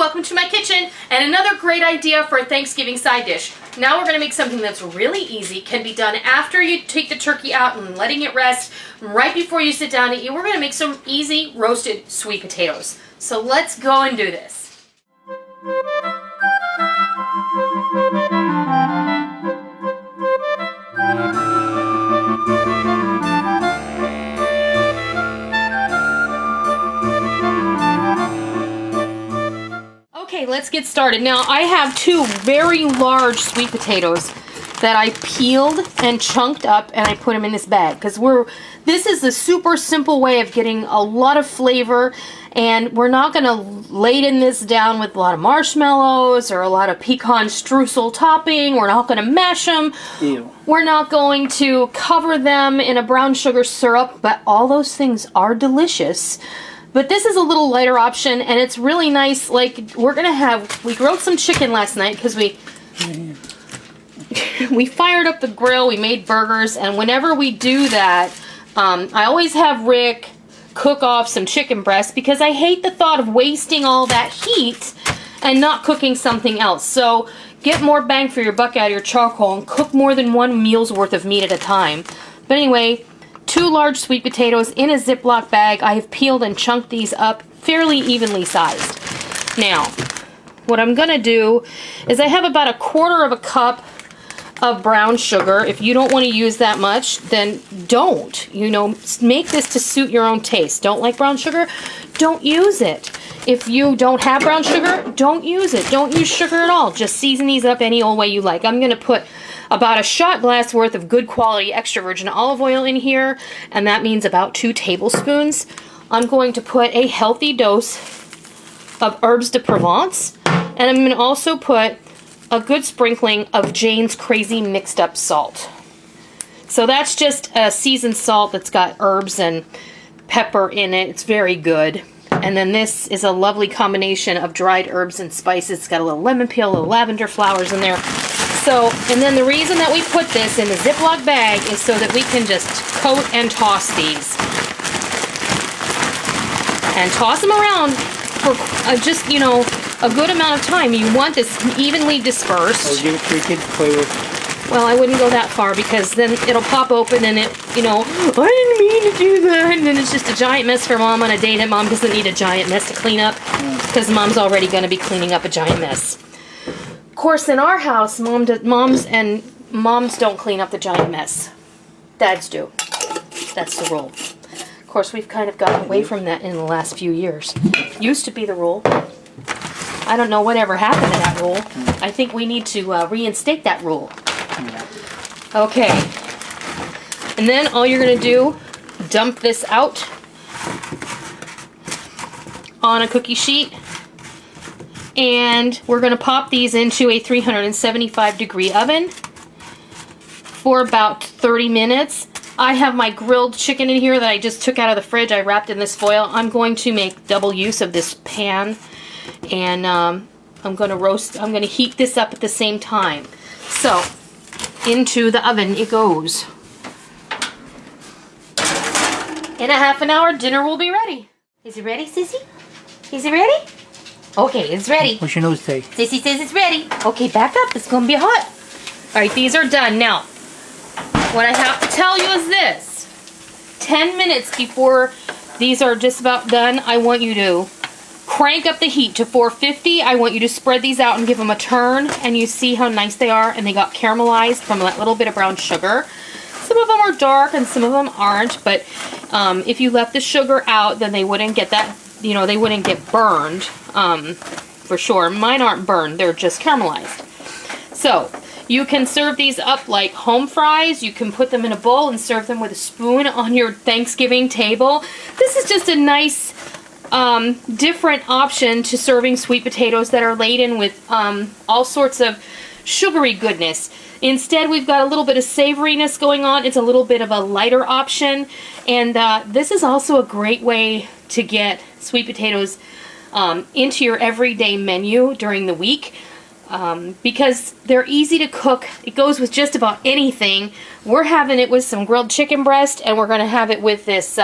welcome to my kitchen and another great idea for a Thanksgiving side dish. Now we're going to make something that's really easy, can be done after you take the turkey out and letting it rest, right before you sit down to eat. We're going to make some easy roasted sweet potatoes. So let's go and do this. Okay, let's get started. Now, I have two very large sweet potatoes that I peeled and chunked up, and I put them in this bag because this is the super simple way of getting a lot of flavor, and we're not going to laden this down with a lot of marshmallows or a lot of pecan streusel topping. We're not going to mash them. Ew. We're not going to cover them in a brown sugar syrup, but all those things are delicious. But this is a little lighter option, and it's really nice. Like, we grilled some chicken last night because we fired up the grill, we made burgers, and whenever we do that, I always have Rick cook off some chicken breast because I hate the thought of wasting all that heat and not cooking something else. So get more bang for your buck out of your charcoal and cook more than one meal's worth of meat at a time. But anyway, two large sweet potatoes in a Ziploc bag. I have peeled and chunked these up fairly evenly sized. Now, what I'm going to do is I have about 1/4 cup of brown sugar. If you don't want to use that much, then don't. You know, make this to suit your own taste. Don't like brown sugar? Don't use it. If you don't have brown sugar, don't use it. Don't use sugar at all. Just season these up any old way you like. I'm going to put about a shot glass worth of good quality extra virgin olive oil in here, and that means about 2 tablespoons. I'm going to put a healthy dose of Herbs de Provence, and I'm going to also put a good sprinkling of Jane's Crazy Mixed Up Salt. So that's just a seasoned salt that's got herbs and pepper in it. It's very good. And then this is a lovely combination of dried herbs and spices. It's got a little lemon peel, a little lavender flowers in there. So, and then the reason that we put this in the Ziploc bag is so that we can just coat and toss these. And toss them around for just, you know, a good amount of time. You want this evenly dispersed. Or give it to your kids to play with. Well, I wouldn't go that far because then it'll pop open and it, you know, I didn't mean to do that. And then it's just a giant mess for Mom on a day that Mom doesn't need a giant mess to clean up because Mom's already going to be cleaning up a giant mess. Of course, in our house, moms don't clean up the giant mess. Dads do. That's the rule. Of course, we've kind of gotten away from that in the last few years. Used to be the rule. I don't know whatever happened to that rule. I think we need to reinstate that rule. Okay. And then all you're going to do, dump this out on a cookie sheet. And we're going to pop these into a 375-degree oven for about 30 minutes. I have my grilled chicken in here that I just took out of the fridge. I wrapped in this foil. I'm going to make double use of this pan. And I'm going to heat this up at the same time. So, into the oven it goes. In a half an hour, dinner will be ready. Is it ready, Sissy? Is it ready? Okay, it's ready. What's your nose say? Sissy says it's ready. Okay, back up. It's going to be hot. All right, these are done. Now, what I have to tell you is this. 10 minutes before these are just about done, I want you to crank up the heat to 450. I want you to spread these out and give them a turn, and you see how nice they are, and they got caramelized from that little bit of brown sugar. Some of them are dark and some of them aren't, but if you left the sugar out, then they wouldn't get that, you know, they wouldn't get burned for sure. Mine aren't burned, they're just caramelized. So you can serve these up like home fries. You can put them in a bowl and serve them with a spoon on your Thanksgiving table. This is just a nice different option to serving sweet potatoes that are laden with all sorts of sugary goodness. Instead, we've got a little bit of savoriness going on. It's a little bit of a lighter option, and this is also a great way to get sweet potatoes into your everyday menu during the week because they're easy to cook. It goes with just about anything. We're having it with some grilled chicken breast, and we're going to have it with this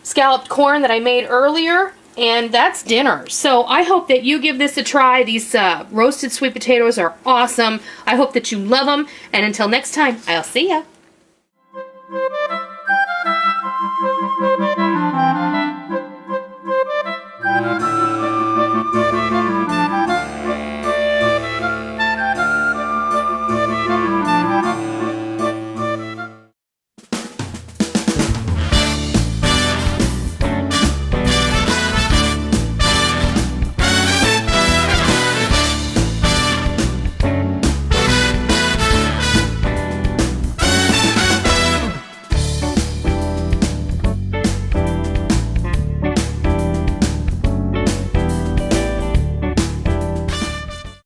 scalloped corn that I made earlier. And that's dinner. So I hope that you give this a try. These roasted sweet potatoes are awesome. I hope that you love them. And until next time, I'll see ya.